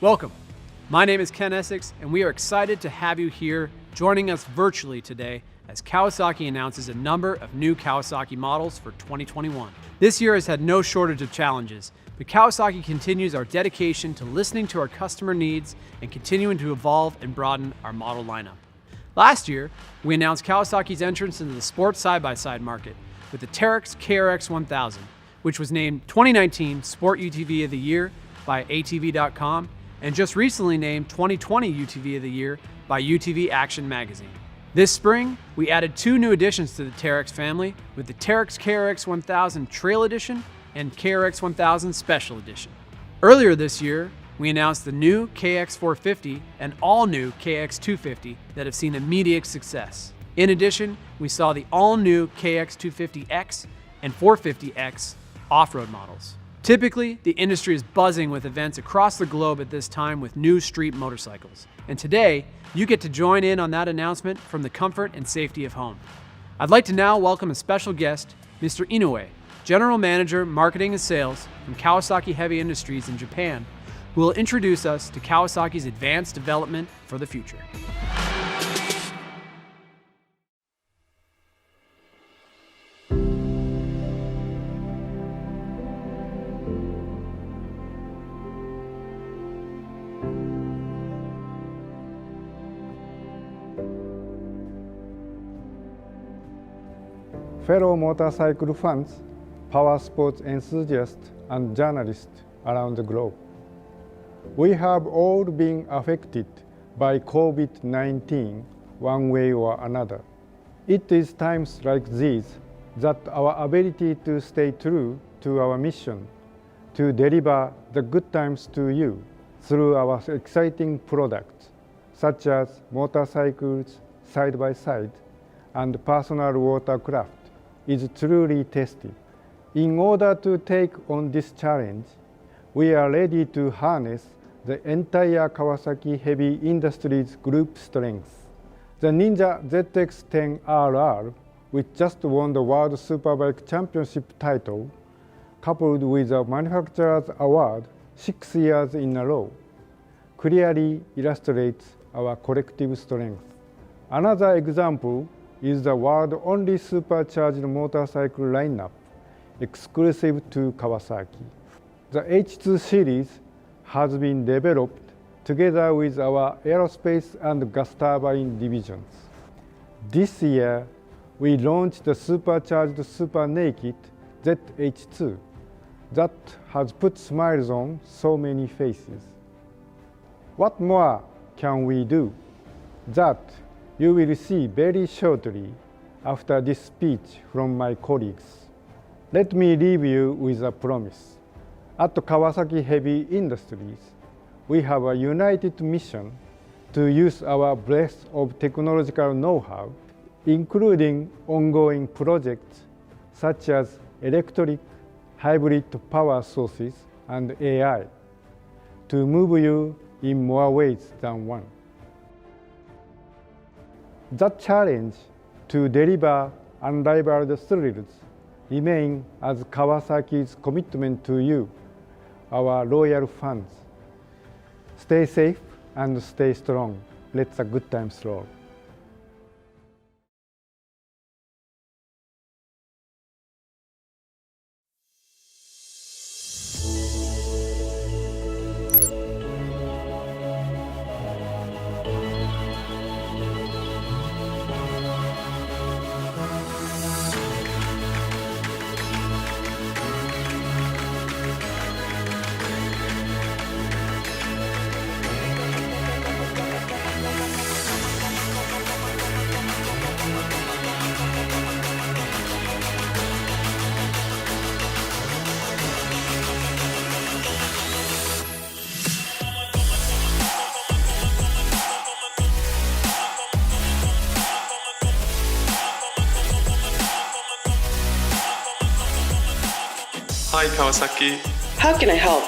Welcome. My name is Ken Essex, and we are excited to have you here joining us virtually today as Kawasaki announces a number of new Kawasaki models for 2021. This year has had no shortage of challenges, but Kawasaki continues our dedication to listening to our customer needs and continuing to evolve and broaden our model lineup. Last year, we announced Kawasaki's entrance into the sports side-by-side market with the Teryx KRX 1000, which was named 2019 Sport UTV of the Year by ATV.com and just recently named 2020 UTV of the Year by UTV Action Magazine. This spring, we added two new additions to the Teryx family with the Teryx KRX 1000 Trail Edition and KRX 1000 Special Edition. Earlier this year, we announced the new KX 450 and all-new KX 250 that have seen immediate success. In addition, we saw the all-new KX 250X and 450X off-road models. Typically, the industry is buzzing with events across the globe at this time with new street motorcycles. And today, you get to join in on that announcement from the comfort and safety of home. I'd like to now welcome a special guest, Mr. Inoue, General Manager, Marketing and Sales from Kawasaki Heavy Industries in Japan, who will introduce us to Kawasaki's advanced development for the future. Fellow motorcycle fans, power sports enthusiasts, and journalists around the globe. We have all been affected by COVID-19 one way or another. It is times like these that our ability to stay true to our mission to deliver the good times to you through our exciting products, such as motorcycles, side-by-side, and personal watercraft, is truly tested. In order to take on this challenge, we are ready to harness the entire Kawasaki Heavy Industries Group strength. The Ninja ZX-10RR, which just won the World Superbike Championship title, coupled with a Manufacturer's Award 6 years in a row, clearly illustrates our collective strength. Another example is the world-only supercharged motorcycle lineup exclusive to Kawasaki. The H2 series has been developed together with our aerospace and gas turbine divisions. This year, we launched the supercharged Super Naked ZH2 that has put smiles on so many faces. What more can we do? That you will see very shortly after this speech from my colleagues. Let me leave you with a promise. At Kawasaki Heavy Industries, we have a united mission to use our breadth of technological know-how, including ongoing projects such as electric, hybrid power sources, and AI, to move you in more ways than one. That challenge to deliver unrivaled thrills remains as Kawasaki's commitment to you, our loyal fans. Stay safe and stay strong. Let the good times roll. Hi Kawasaki. How can I help?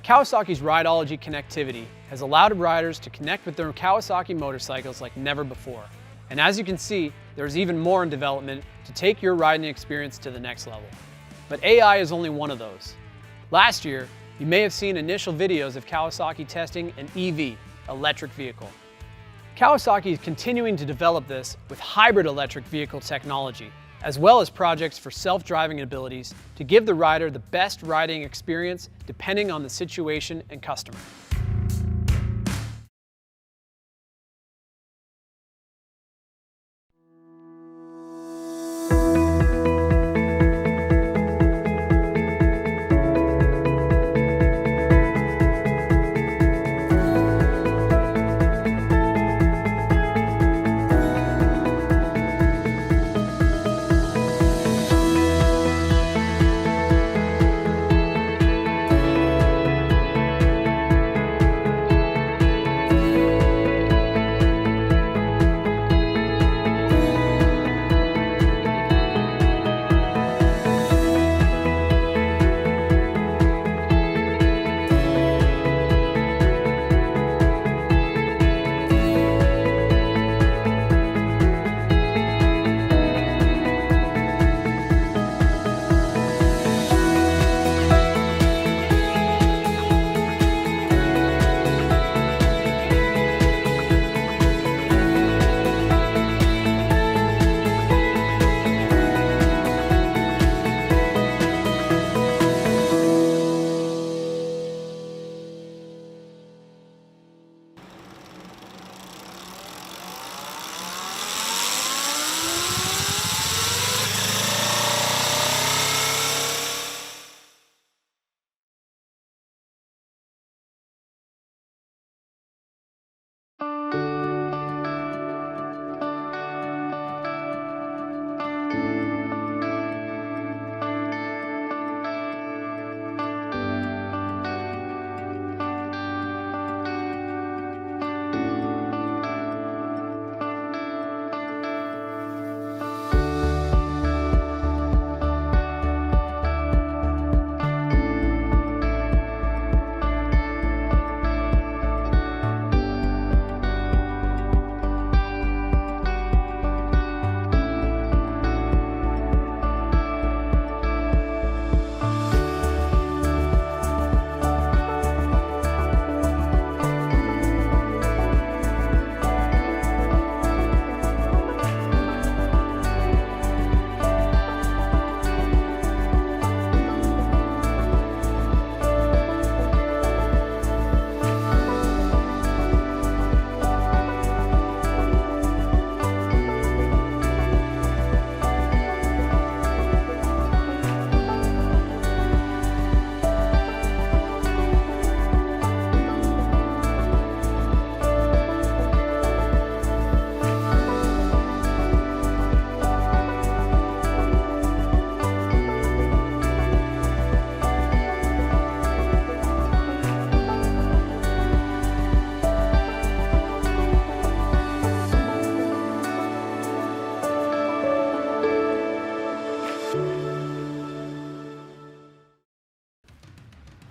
Kawasaki's Rideology connectivity has allowed riders to connect with their Kawasaki motorcycles like never before. And as you can see, there's even more in development to take your riding experience to the next level. But AI is only one of those. Last year, you may have seen initial videos of Kawasaki testing an EV, electric vehicle. Kawasaki is continuing to develop this with hybrid electric vehicle technology, as well as projects for self-driving abilities to give the rider the best riding experience depending on the situation and customer.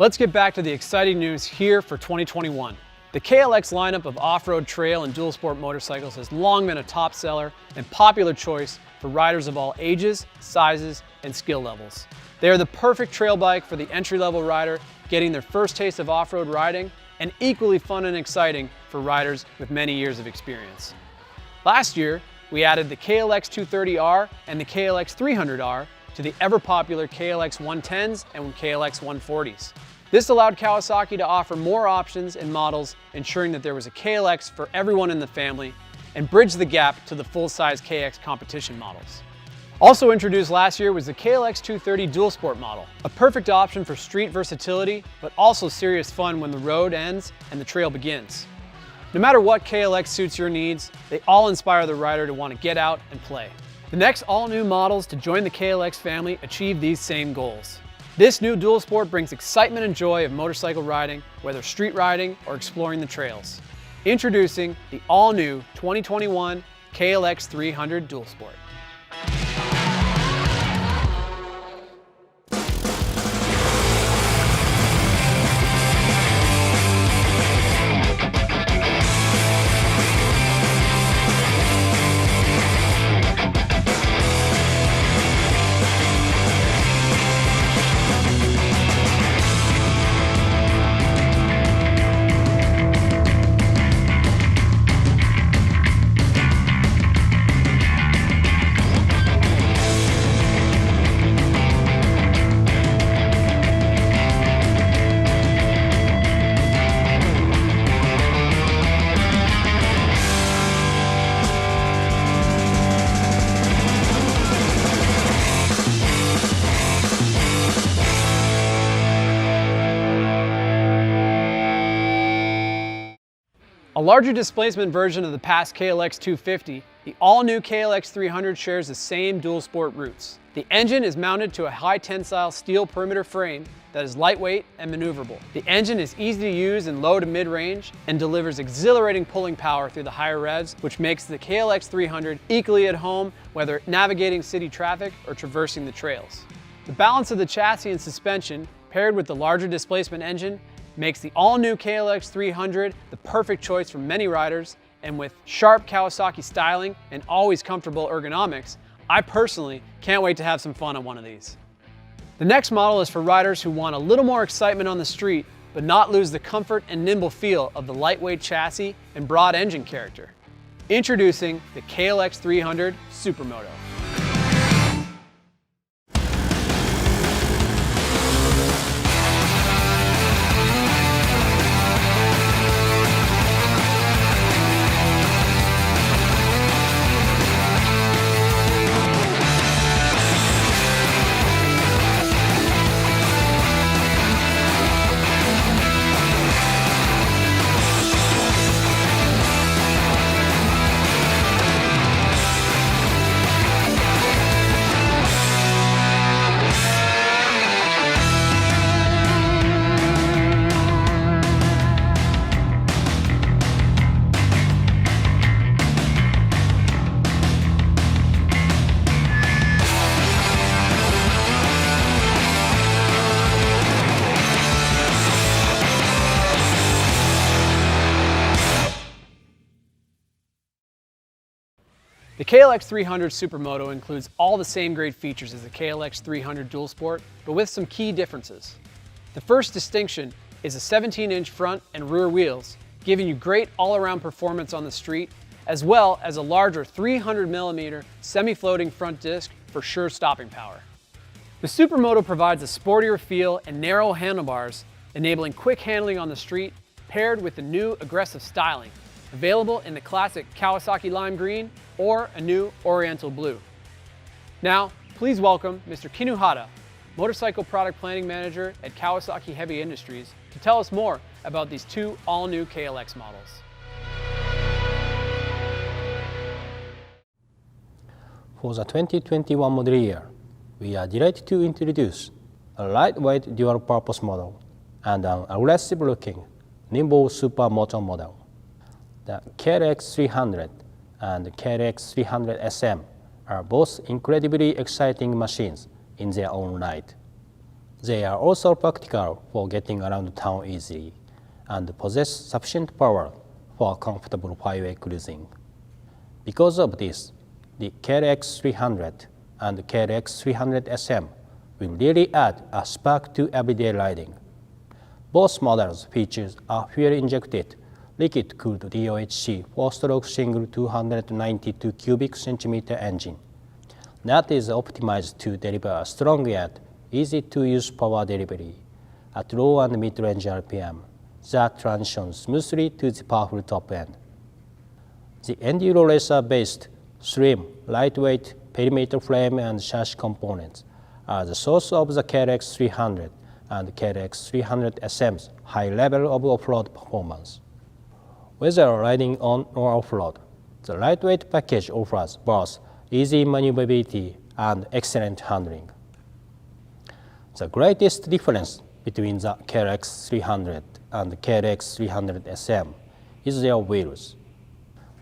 Let's get back to the exciting news here for 2021. The KLX lineup of off-road trail and dual sport motorcycles has long been a top seller and popular choice for riders of all ages, sizes, and skill levels. They are the perfect trail bike for the entry-level rider getting their first taste of off-road riding, and equally fun and exciting for riders with many years of experience. Last year, we added the KLX 230R and the KLX 300R to the ever-popular KLX 110s and KLX 140s. This allowed Kawasaki to offer more options and models, ensuring that there was a KLX for everyone in the family and bridge the gap to the full-size KX competition models. Also introduced last year was the KLX 230 Dual Sport model, a perfect option for street versatility, but also serious fun when the road ends and the trail begins. No matter what KLX suits your needs, they all inspire the rider to want to get out and play. The next all-new models to join the KLX family achieve these same goals. This new Dual Sport brings excitement and joy of motorcycle riding, whether street riding or exploring the trails. Introducing the all-new 2021 KLX 300 Dual Sport. larger displacement version of the past KLX 250, the all-new KLX 300 shares the same dual sport roots. The engine is mounted to a high tensile steel perimeter frame that is lightweight and maneuverable. The engine is easy to use in low to mid-range and delivers exhilarating pulling power through the higher revs, which makes the KLX 300 equally at home whether navigating city traffic or traversing the trails. The balance of the chassis and suspension, paired with the larger displacement engine, makes the all-new KLX 300 the perfect choice for many riders, and with sharp Kawasaki styling and always comfortable ergonomics, I personally can't wait to have some fun on one of these. The next model is for riders who want a little more excitement on the street, but not lose the comfort and nimble feel of the lightweight chassis and broad engine character. Introducing the KLX 300 Supermoto. The KLX 300 Supermoto includes all the same great features as the KLX 300 Dual Sport, but with some key differences. The first distinction is the 17-inch front and rear wheels, giving you great all-around performance on the street, as well as a larger 300mm semi-floating front disc for sure stopping power. The Supermoto provides a sportier feel and narrow handlebars, enabling quick handling on the street, paired with the new aggressive styling, available in the classic Kawasaki Lime Green or a new Oriental Blue. Now, please welcome Mr. Kinuhara, Motorcycle Product Planning Manager at Kawasaki Heavy Industries, to tell us more about these two all-new KLX models. For the 2021 model year, we are delighted to introduce a lightweight dual-purpose model and an aggressive-looking, nimble supermoto model. The KLX 300 and the KLX 300 SM are both incredibly exciting machines in their own right. They are also practical for getting around town easily and possess sufficient power for comfortable highway cruising. Because of this, the KLX 300 and the KLX 300 SM will really add a spark to everyday riding. Both models feature a fuel-injected liquid-cooled DOHC 4-stroke single 292 cubic centimeter engine that is optimized to deliver a strong yet easy-to-use power delivery at low and mid-range RPM that transitions smoothly to the powerful top end. The Enduro Racer-based slim, lightweight perimeter frame and chassis components are the source of the KLX 300 and KLX 300 SM's high level of off-road performance. Whether riding on or off-road, the lightweight package offers both easy maneuverability and excellent handling. The greatest difference between the KLX 300 and the KLX 300 SM is their wheels.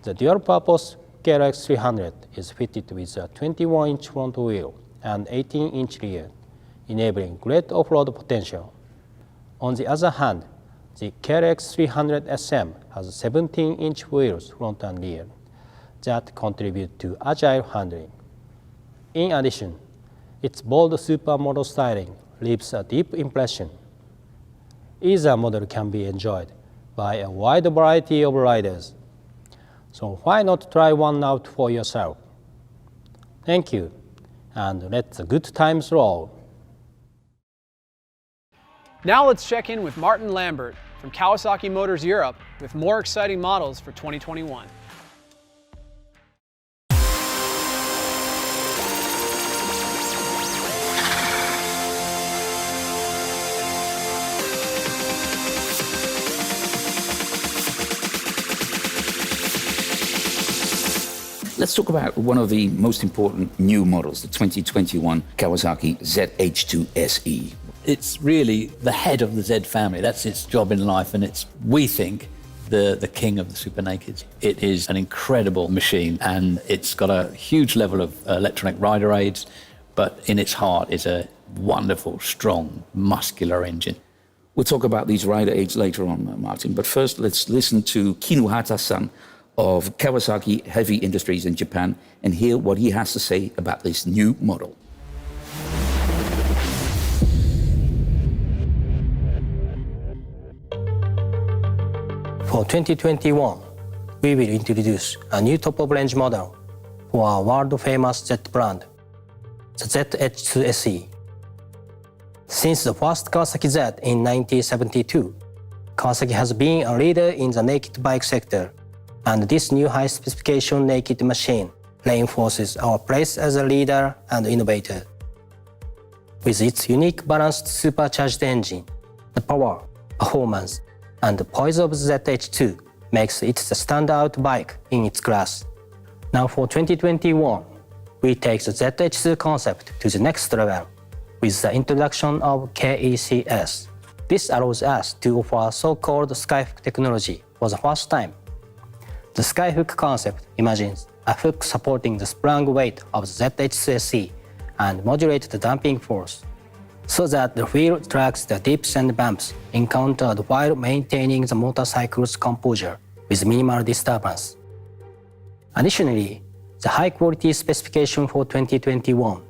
The dual-purpose KLX 300 is fitted with a 21-inch front wheel and 18-inch rear, enabling great off-road potential. On the other hand, the KLX 300 SM has 17-inch wheels front and rear that contribute to agile handling. In addition, its bold supermoto styling leaves a deep impression. Either model can be enjoyed by a wide variety of riders. So why not try one out for yourself? Thank you, and let the good times roll. Now let's check in with Martin Lambert from Kawasaki Motors Europe with more exciting models for 2021. Let's talk about one of the most important new models, the 2021 Kawasaki ZH2 SE. It's really the head of the Z family. That's its job in life, and it's, we think, the king of the super nakeds. It is an incredible machine, and it's got a huge level of electronic rider aids, but in its heart is a wonderful, strong, muscular engine. We'll talk about these rider aids later on, Martin, but first let's listen to Kinuhata-san of Kawasaki Heavy Industries in Japan and hear what he has to say about this new model. For 2021, we will introduce a new top-of-range model for our world-famous Z brand, the ZH2 SE. Since the first Kawasaki Z in 1972, Kawasaki has been a leader in the naked bike sector, and this new high-specification naked machine reinforces our place as a leader and innovator. With its unique balanced supercharged engine, the power, performance, and the poise of ZH2 makes it the standout bike in its class. Now for 2021, we take the ZH2 concept to the next level with the introduction of KECS. This allows us to offer so-called skyhook technology for the first time. The skyhook concept imagines a hook supporting the sprung weight of the ZH2 SE and modulates the damping force, so that the wheel tracks the dips and bumps encountered while maintaining the motorcycle's composure with minimal disturbance. Additionally, the high-quality specification for 2021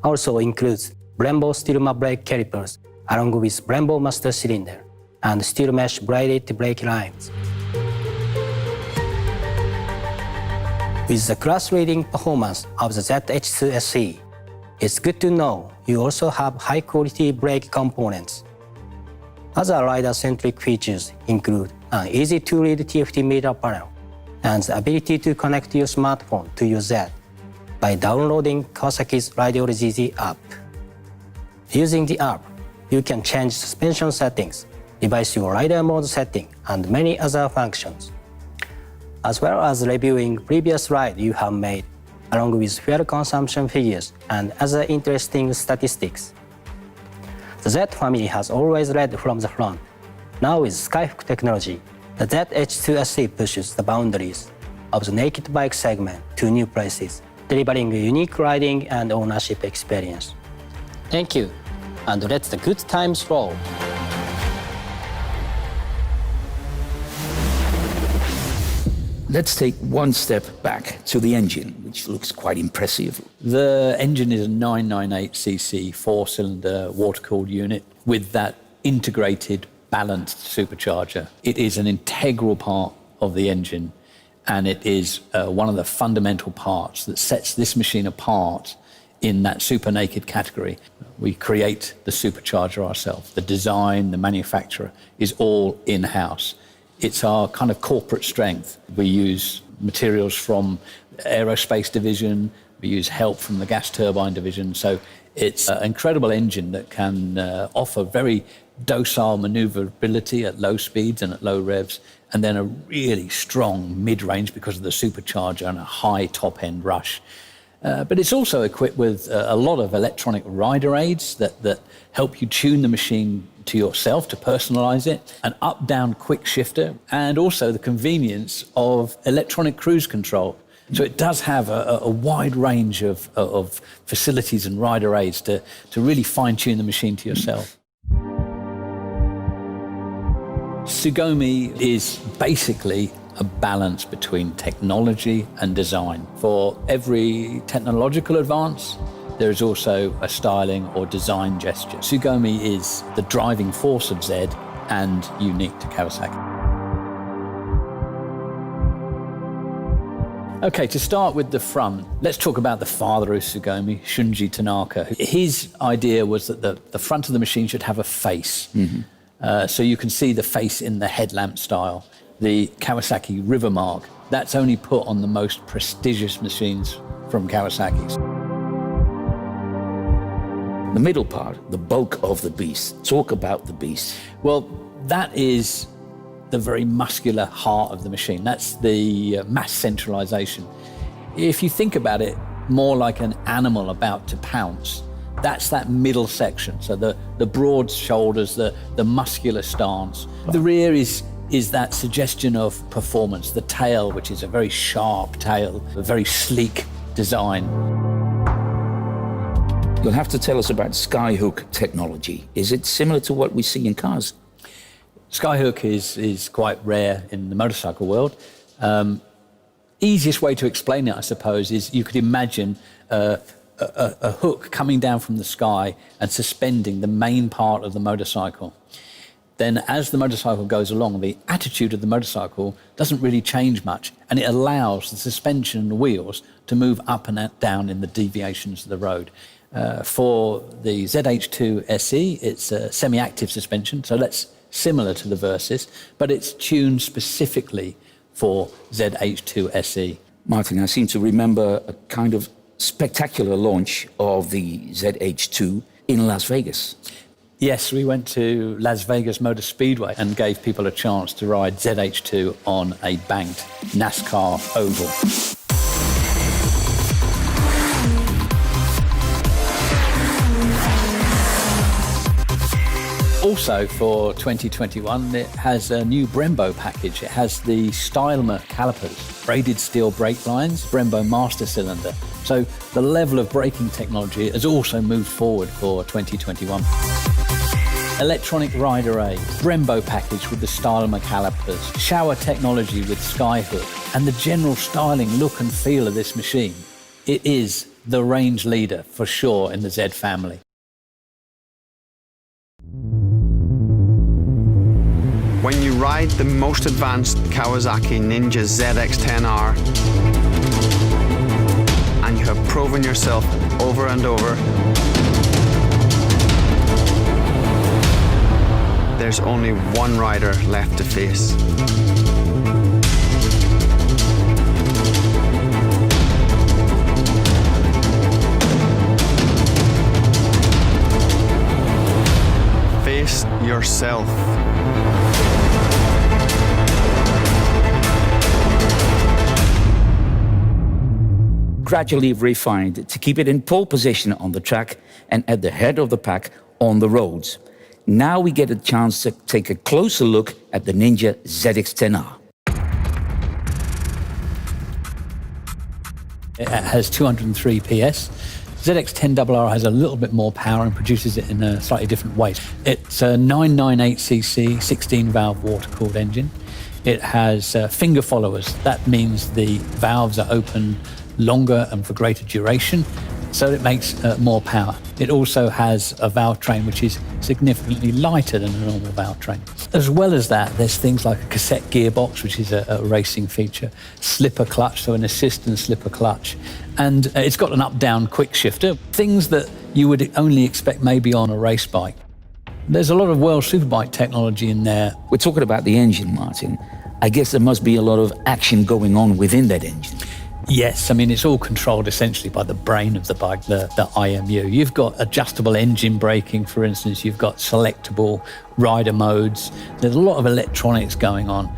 also includes Brembo Steelma brake calipers along with Brembo master cylinder and steel mesh braided brake lines. With the class-leading performance of the ZH2 SE, it's good to know you also have high-quality brake components. Other rider-centric features include an easy-to-read TFT meter panel and the ability to connect your smartphone to your Z by downloading Kawasaki's Radiology Z app. Using the app, you can change suspension settings, revise your rider mode setting, and many other functions, as well as reviewing previous rides you have made, along with fuel consumption figures and other interesting statistics. The Z family has always led from the front. Now with skyhook technology, the ZH2 SE pushes the boundaries of the naked bike segment to new places, delivering a unique riding and ownership experience. Thank you, and let the good times roll. Let's take one step back to the engine, which looks quite impressive. The engine is a 998cc four-cylinder water-cooled unit with that integrated balanced supercharger. It is an integral part of the engine, and it is one of the fundamental parts that sets this machine apart in that super naked category. We create the supercharger ourselves. The design, the manufacturer is all in-house. It's our kind of corporate strength. We use materials from the aerospace division, we use help from the gas turbine division, so it's an incredible engine that can offer very docile maneuverability at low speeds and at low revs, and then a really strong mid-range because of the supercharger and a high top-end rush. But it's also equipped with a lot of electronic rider aids that help you tune the machine to yourself, to personalize it, an up-down quick shifter, and also the convenience of electronic cruise control. So it does have a wide range of facilities and rider aids to really fine-tune the machine to yourself. Tsugomi is basically a balance between technology and design. For every technological advance, there is also a styling or design gesture. Tsugomi is the driving force of Z and unique to Kawasaki. Okay, to start with the front, let's talk about the father of Tsugomi, Shunji Tanaka. His idea was that the front of the machine should have a face. So you can see the face in the headlamp style. The Kawasaki River Mark, that's only put on the most prestigious machines from Kawasaki's. The middle part, the bulk of the beast. Talk about the beast. Well, that is the very muscular heart of the machine. That's the mass centralization. If you think about it more like an animal about to pounce, that's that middle section. So the broad shoulders, the muscular stance. The rear is that suggestion of performance. The tail, which is a very sharp tail, a very sleek design. You'll have to tell us about skyhook technology. Is it similar to what we see in cars? Skyhook is quite rare in the motorcycle world. Easiest way to explain it, I suppose, is you could imagine a hook coming down from the sky and suspending the main part of the motorcycle. Then as the motorcycle goes along, the attitude of the motorcycle doesn't really change much, and it allows the suspension and the wheels to move up and down in the deviations of the road. For the ZH2 SE, it's a semi-active suspension, so that's similar to the Versys, but it's tuned specifically for ZH2 SE. Martin, I seem to remember a kind of spectacular launch of the ZH2 in Las Vegas. Yes, we went to Las Vegas Motor Speedway and gave people a chance to ride ZH2 on a banked NASCAR oval. Also for 2021, it has a new Brembo package. It has the Stylemer calipers, braided steel brake lines, Brembo master cylinder. So the level of braking technology has also moved forward for 2021. Electronic rider aid, Brembo package with the Stylemer calipers, shower technology with Skyhook, and the general styling look and feel of this machine. It is the range leader for sure in the Z family. When you ride the most advanced Kawasaki Ninja ZX-10R and you have proven yourself over and over, there's only one rider left to face. Face yourself. Gradually refined to keep it in pole position on the track and at the head of the pack on the roads. Now we get a chance to take a closer look at the Ninja ZX-10R. It has 203 PS. ZX-10RR has a little bit more power and produces it in a slightly different way. It's a 998cc 16-valve water-cooled engine. It has finger followers. That means the valves are open longer and for greater duration, so it makes more power. It also has a valve train which is significantly lighter than a normal valve train. As well as that, there's things like a cassette gearbox, which is a racing feature, slipper clutch, so an assist and slipper clutch, and it's got an up-down quick shifter, things that you would only expect maybe on a race bike. There's a lot of World Superbike technology in there. We're talking about the engine, Martin. I guess there must be a lot of action going on within that engine. Yes, I mean, it's all controlled essentially by the brain of the bike, the IMU. You've got adjustable engine braking, for instance. You've got selectable rider modes. There's a lot of electronics going on.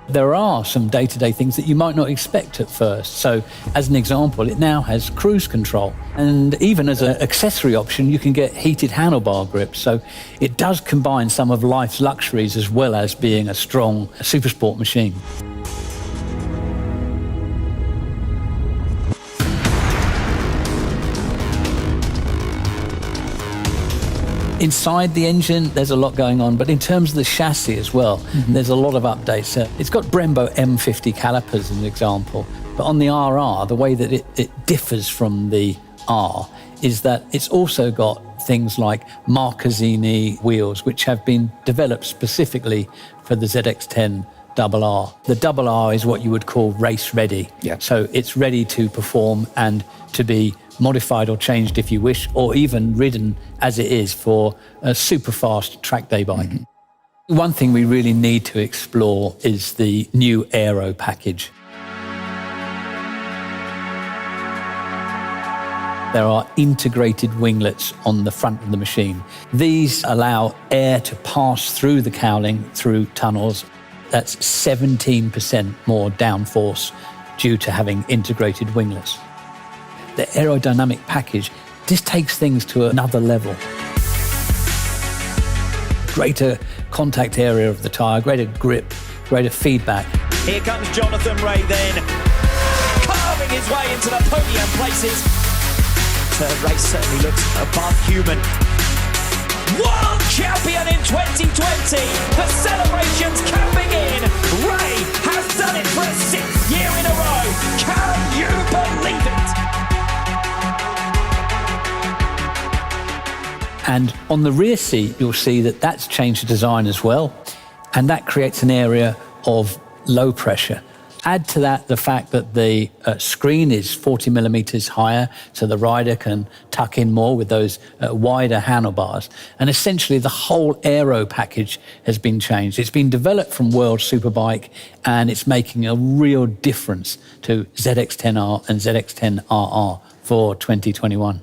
There are some day-to-day things that you might not expect at first. So, as an example, it now has cruise control. And even as an accessory option, you can get heated handlebar grips. So it does combine some of life's luxuries as well as being a strong supersport machine. Inside the engine, there's a lot going on, but in terms of the chassis as well, there's a lot of updates. It's got Brembo M50 calipers as an example, but on the RR, the way that it differs from the R is that it's also got things like Marcazzini wheels, which have been developed specifically for the ZX-10RR. The RR is what you would call race ready. Yeah. So it's ready to perform and to be modified or changed if you wish, or even ridden as it is for a super fast track day bike. One thing we really need to explore is the new aero package. There are integrated winglets on the front of the machine. These allow air to pass through the cowling through tunnels. That's 17% more downforce due to having integrated winglets. The aerodynamic package, this takes things to another level. Greater contact area of the tyre, greater grip, greater feedback. Here comes Jonathan Ray then, carving his way into the podium places. Third race certainly looks above human. World champion in 2020. The celebrations can begin. Ray has done it for a 6th year in a row. Can you believe it? And on the rear seat, you'll see that that's changed the design as well. And that creates an area of low pressure. Add to that the fact that the screen is 40 millimeters higher, so the rider can tuck in more with those wider handlebars. And essentially the whole aero package has been changed. It's been developed from World Superbike, and it's making a real difference to ZX10R and ZX10RR for 2021.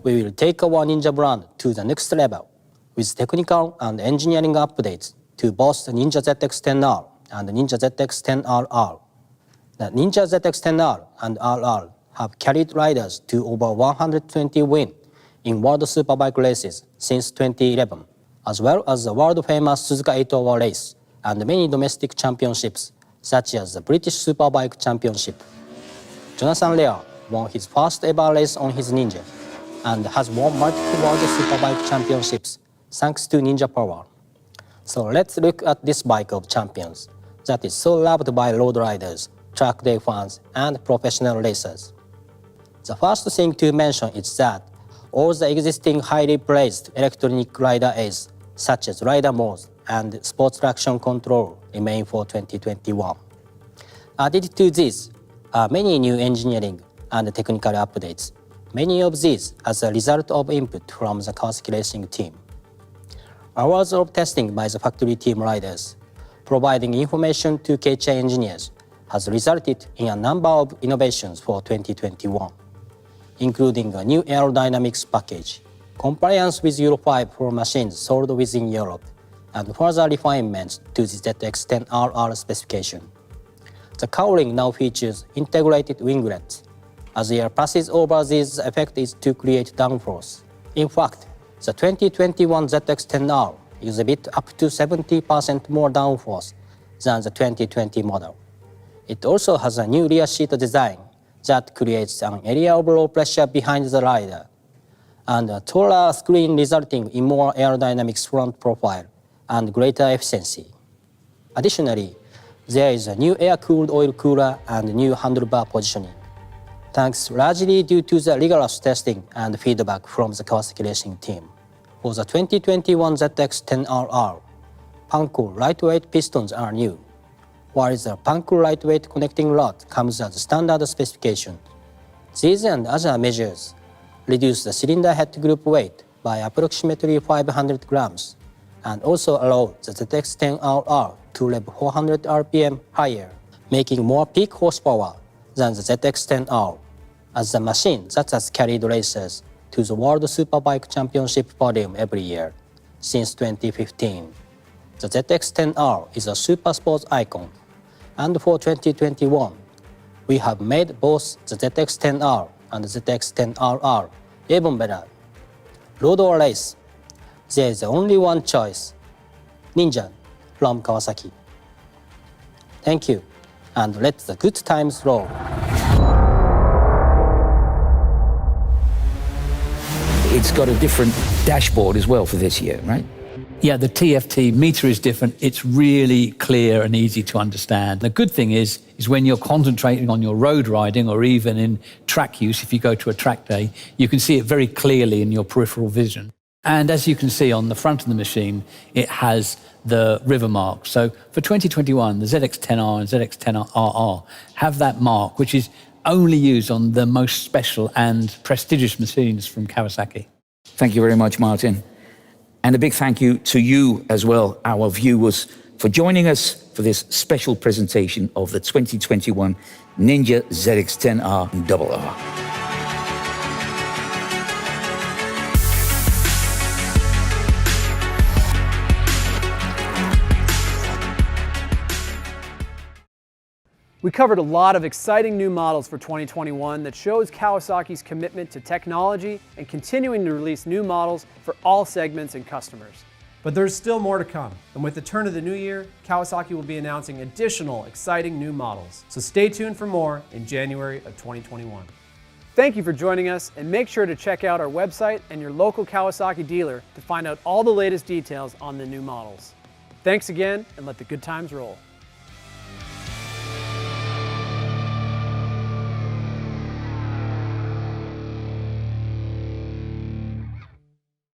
We will take our Ninja brand to the next level with technical and engineering updates to both the Ninja ZX10R and the Ninja ZX10RR. The Ninja ZX10R and RR have carried riders to over 120 wins in World Superbike races since 2011, as well as the world-famous Suzuka 8-hour race and many domestic championships, such as the British Superbike Championship. Jonathan Rea won his first ever race on his Ninja and has won multiple World Superbike Championships thanks to Ninja Power. So let's look at this bike of champions that is so loved by road riders, track day fans, and professional racers. The first thing to mention is that all the existing highly praised electronic rider aids, such as rider modes and sports traction control, remain for 2021. Added to this are many new engineering and technical updates, many of these as a result of input from the Kawasaki racing team. Hours of testing by the factory team riders, providing information to KCH engineers, has resulted in a number of innovations for 2021, including a new aerodynamics package, compliance with Euro 5 for machines sold within Europe, and further refinements to the ZX10RR specification. The cowling now features integrated winglets. As air passes over these, the effect is to create downforce. In fact, the 2021 ZX10R exhibits up to 70% more downforce than the 2020 model. It also has a new rear seat design that creates an area of low pressure behind the rider, and a taller screen resulting in more aerodynamics front profile and greater efficiency. Additionally, there is a new air-cooled oil cooler and new handlebar positioning, thanks largely due to the rigorous testing and feedback from the Kawasaki racing team. For the 2021 ZX10RR, Panko lightweight pistons are new, while the Panko lightweight connecting rod comes as a standard specification. These and other measures reduce the cylinder head group weight by approximately 500 grams and also allow the ZX10RR to rev 400 RPM higher, making more peak horsepower than the ZX10R, as the machine that has carried racers to the World Superbike Championship podium every year since 2015. The ZX10R is a super sports icon, and for 2021, we have made both the ZX10R and the ZX10RR even better. Road or race, there is only one choice: Ninja from Kawasaki. Thank you, and let the good times roll. It's got a different dashboard as well for this year, right? Yeah, the TFT meter is different. It's really clear and easy to understand. The good thing is when you're concentrating on your road riding or even in track use, if you go to a track day, you can see it very clearly in your peripheral vision. And as you can see on the front of the machine, it has the river mark. So for 2021, the ZX10R and ZX10RR have that mark, which is only used on the most special and prestigious machines from Kawasaki. Thank you very much, Martin. And a big thank you to you as well, our viewers, for joining us for this special presentation of the 2021 Ninja ZX10R RR. We covered a lot of exciting new models for 2021 that shows Kawasaki's commitment to technology and continuing to release new models for all segments and customers. But there's still more to come, and with the turn of the new year, Kawasaki will be announcing additional exciting new models. So stay tuned for more in January of 2021. Thank you for joining us, and make sure to check out our website and your local Kawasaki dealer to find out all the latest details on the new models. Thanks again, and let the good times roll.